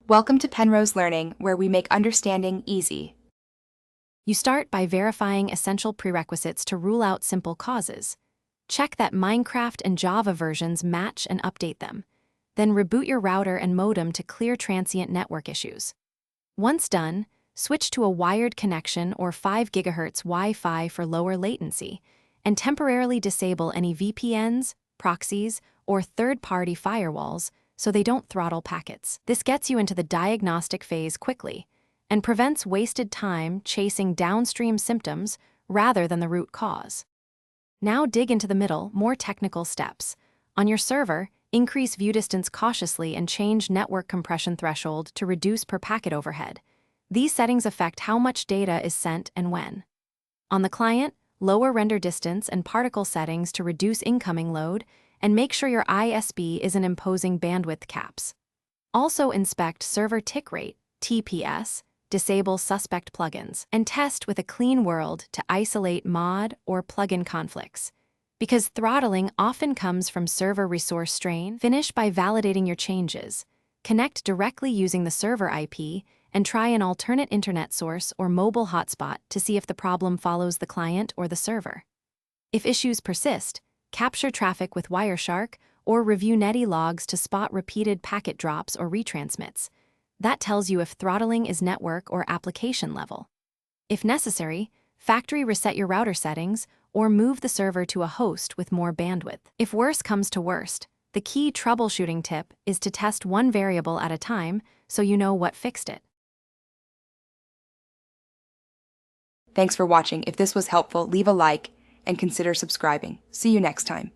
Welcome to Penrose Learning, where we make understanding easy. You start by verifying essential prerequisites to rule out simple causes. Check that Minecraft and Java versions match and update them. Then reboot your router and modem to clear transient network issues. Once done, switch to a wired connection or 5 GHz Wi-Fi for lower latency, and temporarily disable any VPNs, proxies, or third-party firewalls so they don't throttle packets. This gets you into the diagnostic phase quickly and prevents wasted time chasing downstream symptoms rather than the root cause. Now dig into the middle, more technical steps. On your server, increase view distance cautiously and change network compression threshold to reduce per packet overhead. These settings affect how much data is sent and when. On the client, lower render distance and particle settings to reduce incoming load, and make sure your ISP isn't imposing bandwidth caps. Also inspect server tick rate, TPS, disable suspect plugins, and test with a clean world to isolate mod or plugin conflicts. Because throttling often comes from server resource strain, finish by validating your changes. Connect directly using the server IP and try an alternate internet source or mobile hotspot to see if the problem follows the client or the server. If issues persist, capture traffic with Wireshark or review netty logs to spot repeated packet drops or retransmits. That tells you if throttling is network or application level. If necessary, factory reset your router settings or move the server to a host with more bandwidth. If worse comes to worst, the key troubleshooting tip is to test one variable at a time so you know what fixed it. Thanks for watching. If this was helpful, leave a like and consider subscribing. See you next time.